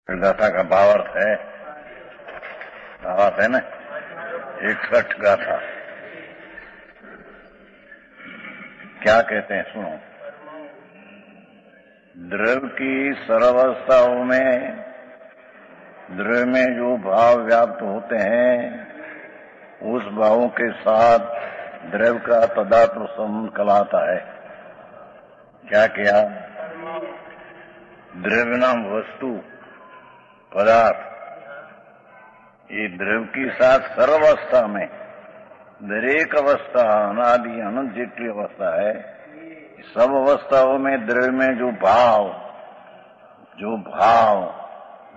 गाथा का भावार्थ है ना 61 गाथा। क्या कहते हैं सुनो। द्रव्य की सर्वावस्थाओं में द्रव्य में जो भाव व्याप्त होते हैं उस भावों के साथ द्रव्य का तदात्म संबंध कहलाता है। क्या किया? द्रव्य नाम वस्तु पदार्थ ये द्रव्य के साथ सर्वावस्था में दरेक अवस्था अनादि अनंत जितनी अवस्था है सब अवस्थाओं में द्रव्य में जो भाव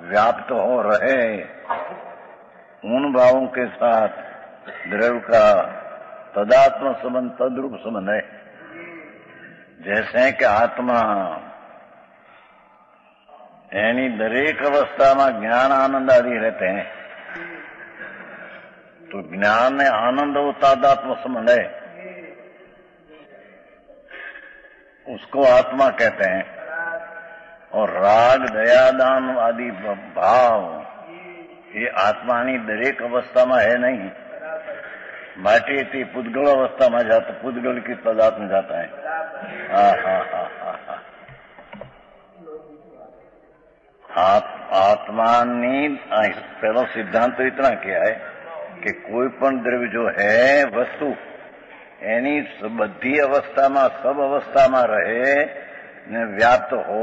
व्याप्त हो रहे उन भावों के साथ द्रव्य का तदात्म संबंध तद्रूप संबंध है। जैसे कि आत्मा यानी दरेक अवस्था में ज्ञान आनंद आदि रहते हैं तो ज्ञान में आनंद और तादात्म संबंध है, उसको आत्मा कहते हैं। और राग दया दान आदि भाव ये आत्मा ની દરેક અવસ્થામાં है नहीं, માટે તે પુદ્ગલ અવસ્થામાં જાતા પુદ્ગલ की तदात्म जाता है। આત્માની પહેલો સિદ્ધાંત તો इतना किया है कि कोई पण द्रव्य जो है वस्तु एनी बधी अवस्थाમાં सब अवस्थाમાં रहे ने व्याप्त हो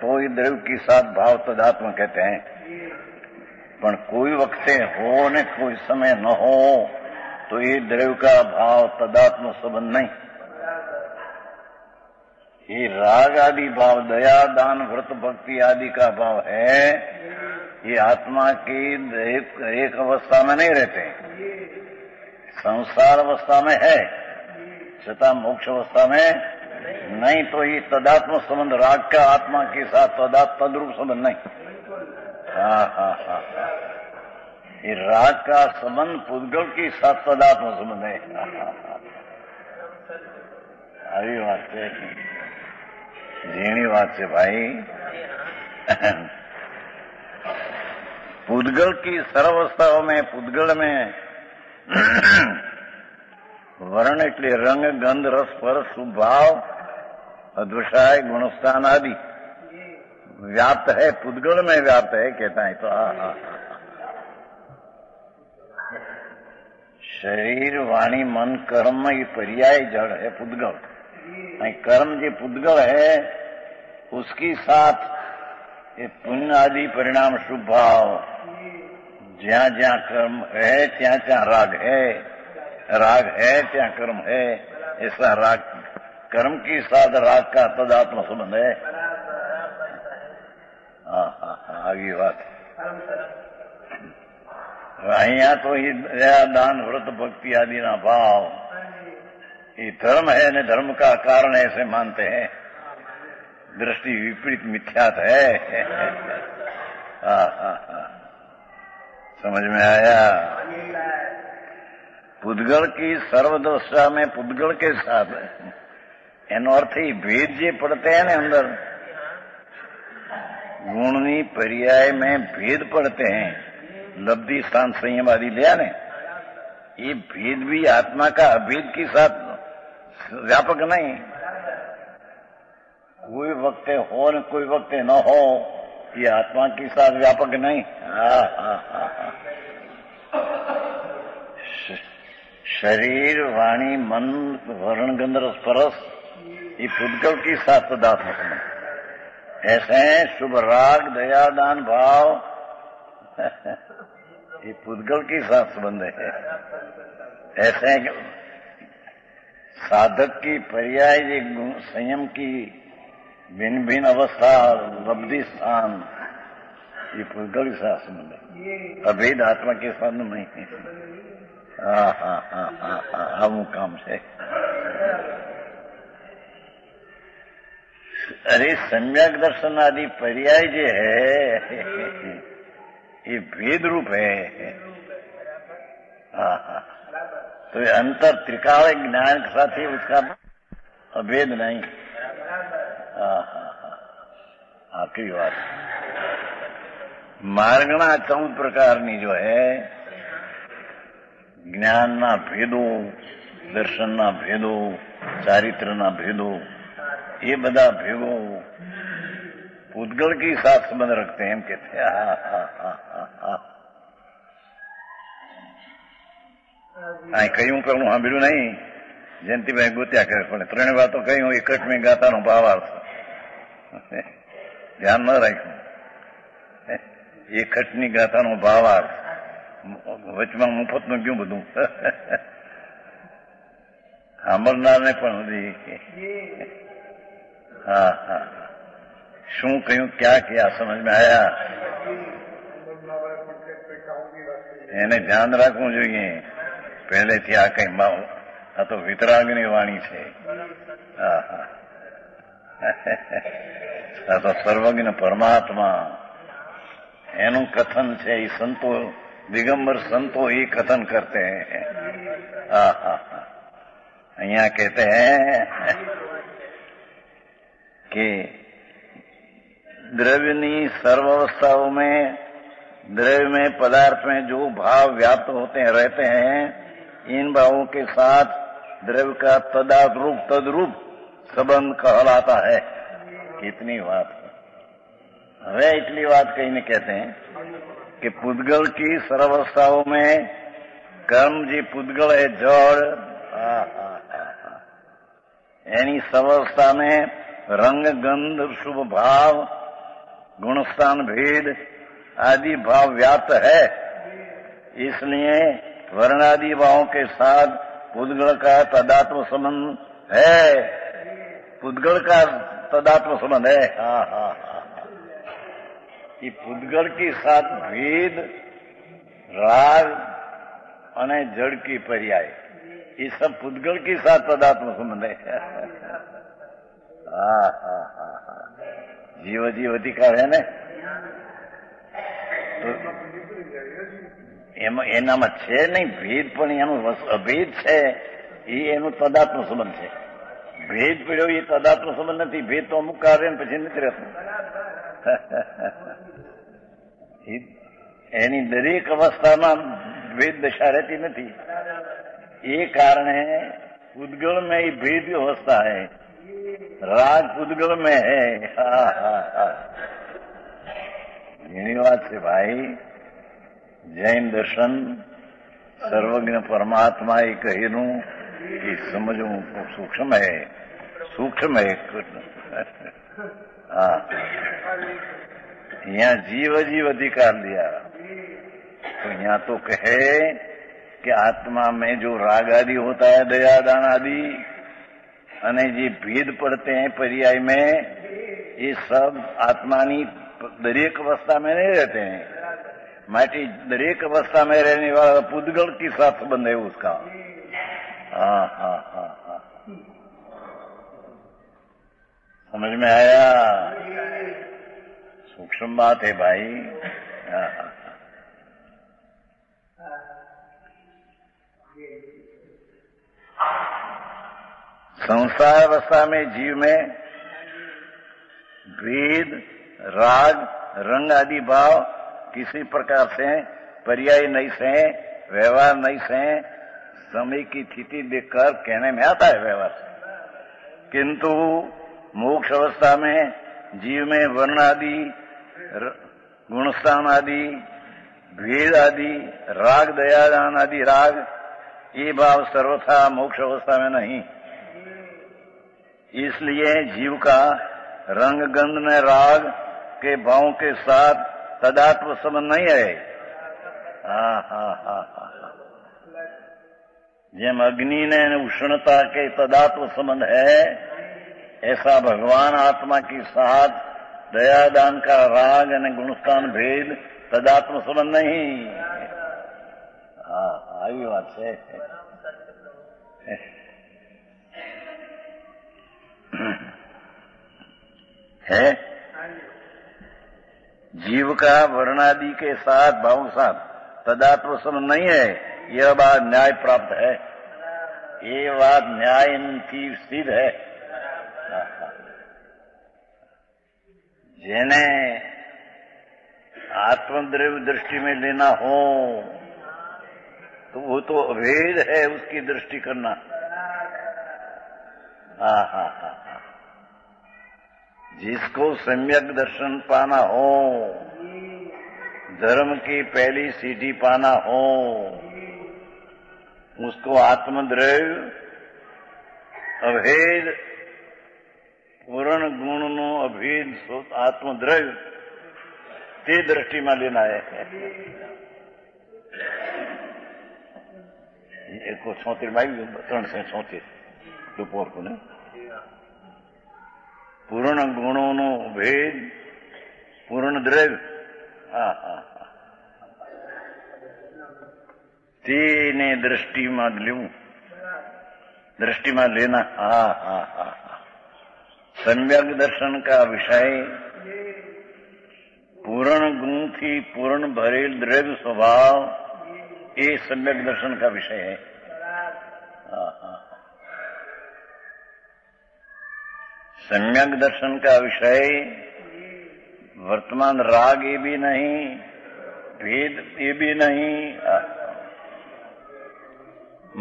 तो ये द्रव्य के साथ भाव तदात्म कहते हैं। पण कोई वक्ते हो ने कोई समय न हो तो ये द्रव्य का भाव तदात्म संबंध नहीं। ये राग आदि भाव दया दान व्रत भक्ति आदि का भाव है ये आत्मा की एक अवस्था में नहीं रहते, संसार अवस्था में है छता मोक्ष अवस्था में नहीं। तो ये तदात्म संबंध राग का आत्मा के साथ तद्रूप संबंध नहीं। ये राग का संबंध पुद्गल के साथ तदात्म संबंध है। આવી વાત છે, ઝીણી વાત છે ભાઈ। पुद्गल की सर्वावस्थाओं में पुद्गल में वर्ण એટલે रंग गंध रस स्पर्श स्वभाव अद्वसाय गुणस्थान आदि व्याप्त है, पुद्गल में व्याप्त है कहता है। तो शरीर वाणी मन कर्म ये पर्याय जड़ है पुद्गल। कर्म जो पुद्गल है उसके साथ ये पुण्य आदि परिणाम शुभ भाव ज्યાં જ્યાં कर्म है ત્યાં ત્યાં राग है ત્યાં कर्म है। ऐसा राग कर्म के साथ राग का तदात्म संबंध है। आगे बात અહીંયા तो ये दया दान व्रत भक्ति आदि ना भाव ये धर्म है ने धर्म का कारण ऐसे मानते हैं, दृष्टि विपरीत मिथ्यात है। समझ में आया? पुद्गल की सर्वदशा में पुद्गल के साथ एनो अर्थ ही भेद जे पड़ते हैं ने अंदर गुणनी पर्याय में भेद पड़ते हैं, लब्धि स्थान संयम आदि लिया ने ये भेद भी आत्मा का अभेद के साथ व्यापक नहीं। कोई वक्त हो न कोई वक्त न हो ये आत्मा के साथ व्यापक नहीं। शरीर वाणी मन वर्ण गंध रस स्पर्श ये पुद्गल के साथ तदात्म संबंध। ऐसे शुभ राग दया दान भाव ये पुद्गल के साथ संबंध है। ऐसे साधक की पर्याय संयम की भिन्न भिन्न अवस्था लब्धि स्थान ये पुद्गल के साथ संबंध है, अभेद आत्मा के साथ नहीं है। हम काम से अरे सम्यक दर्शन आदि पर्याय जो है ये भेद रूप है। तो ये अंतर त्रिकाल ज्ञान के साथ ही उसका अभेद नहीं। आखिरी बात માર્ગના 14 પ્રકારની જો હે જ્ઞાનના ભેદો, દર્શનના ભેદો, ચારિત્રના ભેદો, ये बदा भेगो पूतगल की साथ संबंध रखते हैं, हम कहते हैं कहूं करूं हाँ बिलू नहीं जयंती भाई गोत्या करे पण त्रण बातों कहूं एकट में गाता नो भावार्थ ध्यान न राख्યું એકટની ગાથાનો ભાવાર્થ વચમાં મુફતનું ક્યું બધું સાંભળનારને પણ हाँ हाँ शू कहूं क्या किया समझ में आया એને ધ્યાન રાખવું જોઈએ પહેલેથી આ કઈ આ તો વિતરાગની વાણી છે આ તો સર્વજ્ઞ પરમાત્મા એનું કથન છે એ સંતો દિગંબર संतो ही कथन करते हैं। અહીંયા कहते हैं कि द्रव्यनी सर्वावस्थाओं में द्रव्य में पदार्थ में जो भाव व्याप्त होते हैं रहते हैं, इन भावों के साथ द्रव्य का तद्रूप संबंध कहलाता है। कितनी बात હવે એટલી વાત કહીને कहते हैं कि पुद्गल की सर्वावस्थाओं में कर्म जी पुद्गल है जड़ एनी सर्वावस्था में रंग गंध शुभ भाव गुणस्थान भेद आदि भाव व्याप्त है, इसलिए वर्णादि भावों के साथ पुद्गल का तदात्म संबंध है। पुद्गल का तदात्म संबंध है। हाँ हाँ हाँ ये पुद्गल के साथ भेद राग और जड़ की पर्याय ये सब पुद्गल के साथ तदात्म संबंध है। जीव जीव अधिकार है ने तो એનામાં છે નહીં ભેદ પણ એનું અભેદ છે એ એનું તદાત્મ સંબંધ છે। ભેદ પડ્યો એ તદાત્મ સંબંધ નથી, ભેદ તો અમુક કાર્ય પછી નથી રહેતું। એની દરેક અવસ્થામાં ભેદ દશા રહેતી નથી, એ કારણે ઉદ્ગલ में ये भेद अवस्था है, राग पुद्गल में है। એની વાત છે ભાઈ। જૈન દર્શન સર્વજ્ઞ પરમાત્મા એ કહેલું એ સમજવું સૂક્ષ્મ है, सूक्ष्म है। हाँ यहाँ जीव जीव अधिकार दिया तो यहाँ तो कहे कि आत्मा में जो राग आदि होता है दयादान आदि अने जी भेद पड़ते हैं पर्याय में, ये सब आत्मानी दरेक अवस्था में नहीं रहते हैं। माटी दरेक अवस्था में रहने वाला पुद्गल के साथ संबंध है उसका। हाँ हाँ हाँ हाँ समझ में आया? सूक्ष्म बात है भाई। संसार अवस्था में जीव में भेद राग रंग आदि भाव किसी प्रकार से पर्याय नहीं से, व्यवहार नहीं से, समय की स्थिति देखकर कहने में आता है व्यवहार। किंतु मोक्ष अवस्था में जीव में वर्ण आदि गुणस्थान आदि भेद आदि राग दयादान आदि राग ये भाव सर्वथा मोक्ष अवस्था में नहीं, इसलिए जीव का रंग गंध में राग के भावों के साथ तदात्म संबंध नहीं है। जेम अग्नि ने उष्णता के तदात्म संबंध है, ऐसा भगवान आत्मा के साथ दयादान का राग और गुणस्थान भेद तदात्म संबंध नहीं। આવી વાત છે। है जीव का वर्णादि के साथ भाव साथ तदात्म संबंध नहीं है, यह बात न्याय प्राप्त है। ये बात न्याय की सिद्ध है। જેને आत्मद्रव्य दृष्टि में लेना हो तो वो तो अभेद है, उसकी दृष्टि करना। हा। जिसको सम्यक दर्शन पाना हो, धर्म की पहली सीढ़ी पाना हो, उसको आत्मद्रव्य अभेद પૂર્ણ ગુણનો અભેદ આત્મદ્રવ્ય તે દ્રષ્ટિમાં લેના है। 176 में આવી 376 दोपहर को ने પૂર્ણ ગુણોનો ભેદ પૂર્ણ દ્રવ્ય તેને દ્રષ્ટિમાં લેવું, दृष्टिમાં लेना। હા। सम्यक दर्शन का विषय पूर्ण गुण थी पूर्ण भरेल द्रव्य स्वभाव, ये सम्यक दर्शन का विषय है। सम्यक दर्शन का विषय वर्तमान राग ये भी नहीं, भेद ये भी नहीं,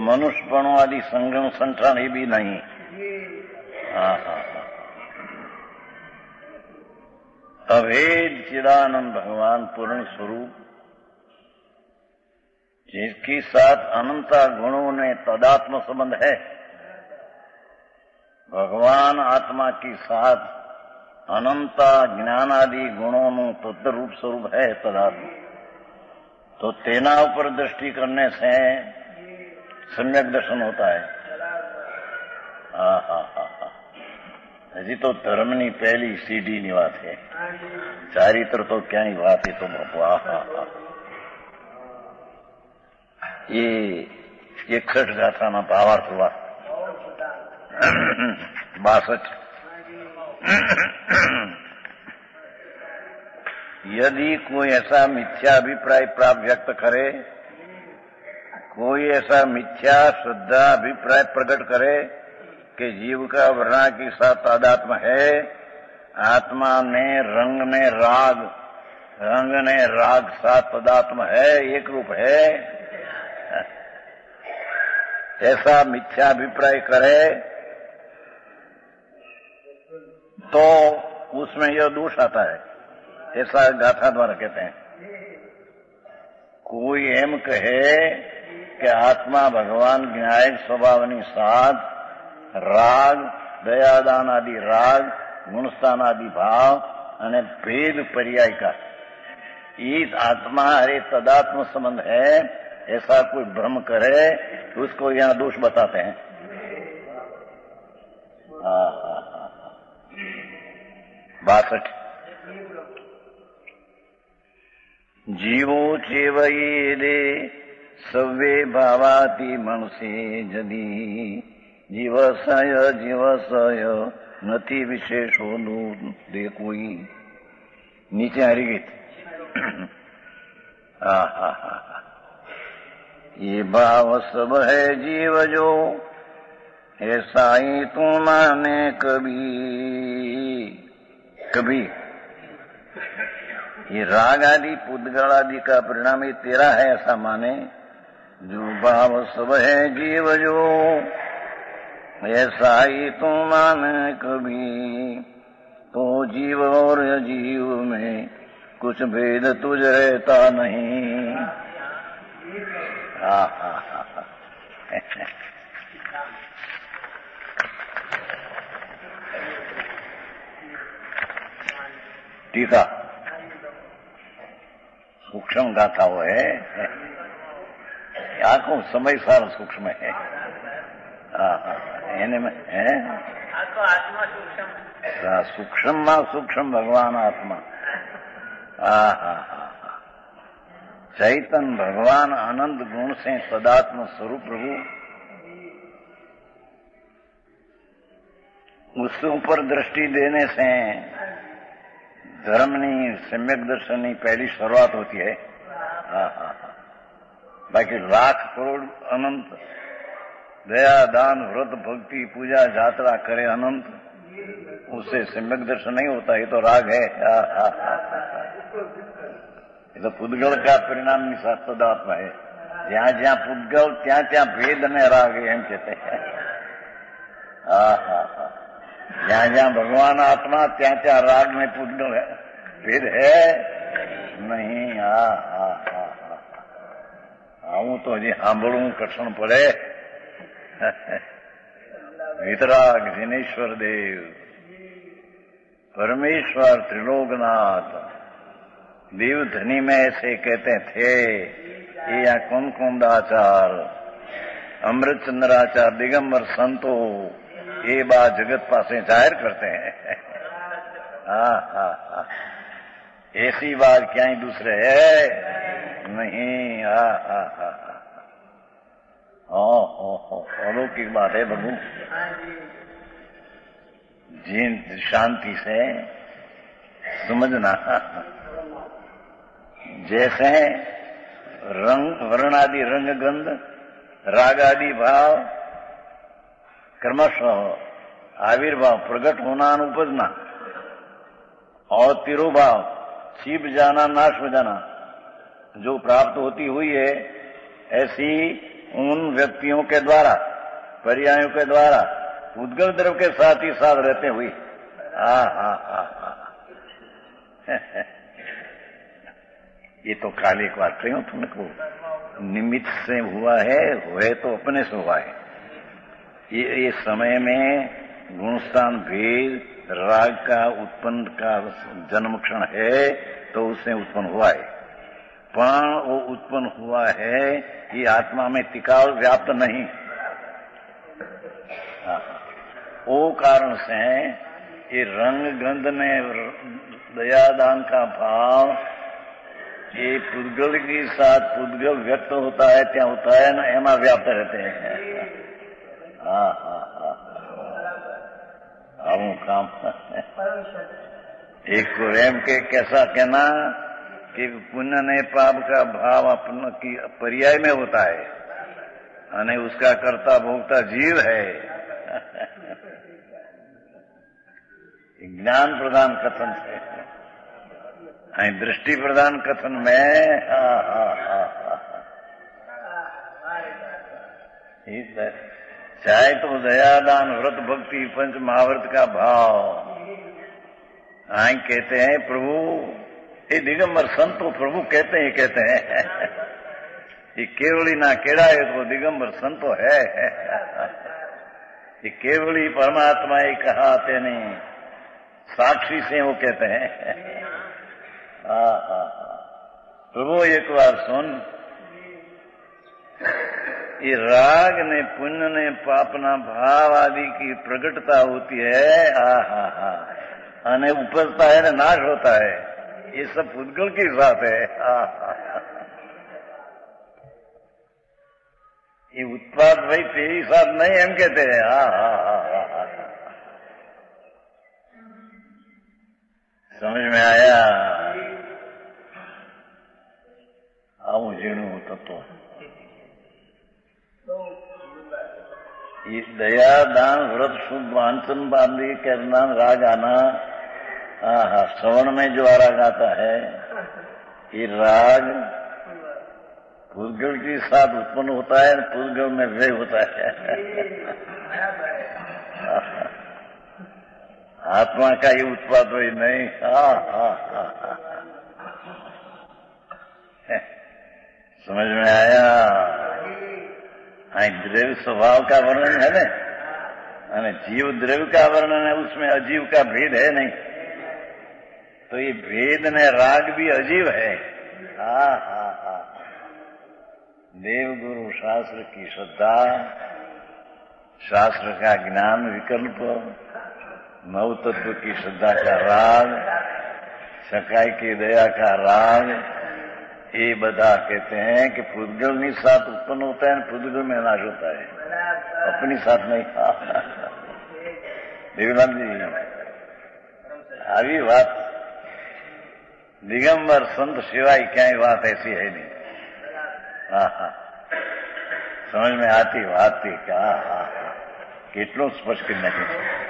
मनुष्यपणों आदि संगम संठान ये भी नहीं। अभेद चिदानंद भगवान पूर्ण स्वरूप, जिसके साथ अनंता गुणों में तदात्म संबंध है। भगवान आत्मा के साथ अनंता ज्ञान आदि गुणों में तत्व रूप स्वरूप है तदात्म। तो तेना ऊपर दृष्टि करने से सम्यक दर्शन होता है। हजी तो धर्मनी पहली सीढ़ीनी વાત है, ચારિત્ર તો ક્યાંય વાત એ તો બાપુ એ 61 ગાથાના ભાવાર્થ વાત 62। यदि कोई ऐसा मिथ्या अभिप्राय प्राप्त व्यक्त करे, कोई ऐसा मिथ्या श्रद्धा अभिप्राय प्रकट करे कि जीव का वर्णा के साथ तादात्म्य है, आत्मा ने रंग ने राग साथ तादात्म्य है, एक रूप है, ऐसा मिथ्या अभिप्राय करे तो उसमें यह दोष आता है। ऐसा गाथा द्वारा कहते हैं। कोई एम कहे कि आत्मा भगवान ज्ञायक स्वभावनी साथ राग दयादान आदि राग गुणस्थान आदि भाव અને ભેદ पर्याय का इस आत्मा हरे तदात्म संबंध है, ऐसा कोई भ्रम करे तो उसको यहाँ दोष बताते हैं। 62। जीवो चेवयेदे सव्वे भावाति मनसे जदी जीवसय नति विशेषो दे कोई। नीचे हरिगीत। ये भाव सब है जीव जो, ऐसा ही तू माने कभी। ये राग आदि पुद्गल आदि का परिणाम ये तेरा है ऐसा माने। जो भाव सब है जीव जो, ऐसा ही तू माने कभी। तो जीव और अजीव में कुछ भेद तुझ रहता नहीं। टीका सूक्ष्म गाथा वो है, आंखों समय सारा सूक्ष्म है। सूक्ष्म सूक्ष्म भगवान आत्मा। चैतन्य भगवान आनंद गुण से सदात्म स्वरूप प्रभु, उसके ऊपर दृष्टि देने से धर्मनी सम्यक दर्शनी पहली शुरुआत होती है। बाकी लाख करोड़ अनंत दया दान व्रत भक्ति पूजा यात्रा करे अनंत, उससे सम्यक दर्शन नहीं होता। ये तो राग है। એ તો પૂદગલ કા પરિણામની સદાત્મા હે. જ્યાં જ્યાં પૂદગલ ત્યાં ત્યાં ભેદ અને રાગ એમ કહેતે. હા હા હા. જ્યાં જ્યાં ભગવાન આત્મા ત્યાં ત્યાં રાગ ને પૂદગલ ભેદ હે નહીં. હા હા હા હા. આવું તો હજી સાંભળવું કઠણ પડે. વિતરાગ जिनेश्वर देव परमेश्वर त्रिलोकनाथ देव धनी में ऐसे कहते थे. ये यहाँ कौन कौन दाचार अमृत चंद्राचार दिगंबर संतो ये बात जगत पासे जाहिर करते हैं. हाँ हाँ हाँ. ऐसी बात क्या ही दूसरे है नहीं. हाँ हाँ हाँ. अलौकिक बात है प्रभु. जिन शांति से समझना. जैसे रंग वर्ण आदि रंग गंध राग आदि भाव क्रमशः आविर्भाव प्रकट होना उपजना और तिरुभाव छिप जाना नाश हो जाना जो प्राप्त होती हुई है, ऐसी उन व्यक्तियों के द्वारा पर्यायों के द्वारा उद्गल द्रव के साथ ही साथ रहते हुए. हा हा हा हा. ये तो खाली एक बात कही तुमको निमित्त से हुआ है, हुए तो अपने से हुआ है. ये समय में गुणस्थान भेद राग का उत्पन्न का जन्म क्षण है तो उससे उत्पन्न हुआ है. पण वो उत्पन्न हुआ है ये आत्मा में टिकाव व्याप्त नहीं. वो कारण से ये रंग गंध में दयादान का भाव ये पुद्गल के साथ पुद्गल व्यक्त होता है क्या होता है ना एमा व्याप्त रहते हैं. हाँ हाँ हाँ. आऊं काम एक को एम के कैसा कहना कि पुण्य ने पाप का भाव अपना की पर्याय में होता है और उसका कर्ता भोक्ता जीव है. ज्ञान प्रदान कथन से दृष्टि प्रदान कथन में चाहे तो दयादान व्रत भक्ति पंच महाव्रत का भाव कहते हैं प्रभु ये दिगंबर संतो प्रभु कहते हैं ये केवली ना केड़ा है तो दिगंबर संतो है. ये केवली परमात्मा ही कहा तेने साक्षी से वो कहते हैं. प्रभु एक बार सुन ये राग ने पुण्य ने पापना भाव आदि की प्रकटता होती है. उपजता है ना नाश होता है. ये सब पुद्गल की बात है. ये उत्पाद भाई तेरी साथ नहीं हम कहते हैं. समझ में आया. आऊं जीणु तत्व ये दया दान व्रत शुद्ध वांचन बांधी करना राग आना. श्रवण में जो राग आता है ये राग पुद्गल के साथ उत्पन्न होता है, पुद्गल में व्यय होता है. आत्मा का ये उत्पाद वही नहीं. समझ में आया. द्रव्य स्वभाव का वर्णन है ना, जीव द्रव्य का वर्णन है, उसमें अजीव का भेद है नहीं. तो ये भेद ने राग भी अजीव है. देव गुरु शास्त्र की श्रद्धा, शास्त्र का ज्ञान विकल्प, नव तत्व की श्रद्धा का राग, सकाई की दया का राग, ये बता कहते हैं कि पुद्गल ની साथ उत्पन्न होता है, पुद्गल में नाश होता है, अपनी साथ नहीं. देवलाल जी આવી વાત દિગંબર સંત સિવાય ક્યાંય વાત ऐसी है नहीं. समझ में आती बात थी क्या. કેટલું સ્પષ્ટ કરી નાખ્યું.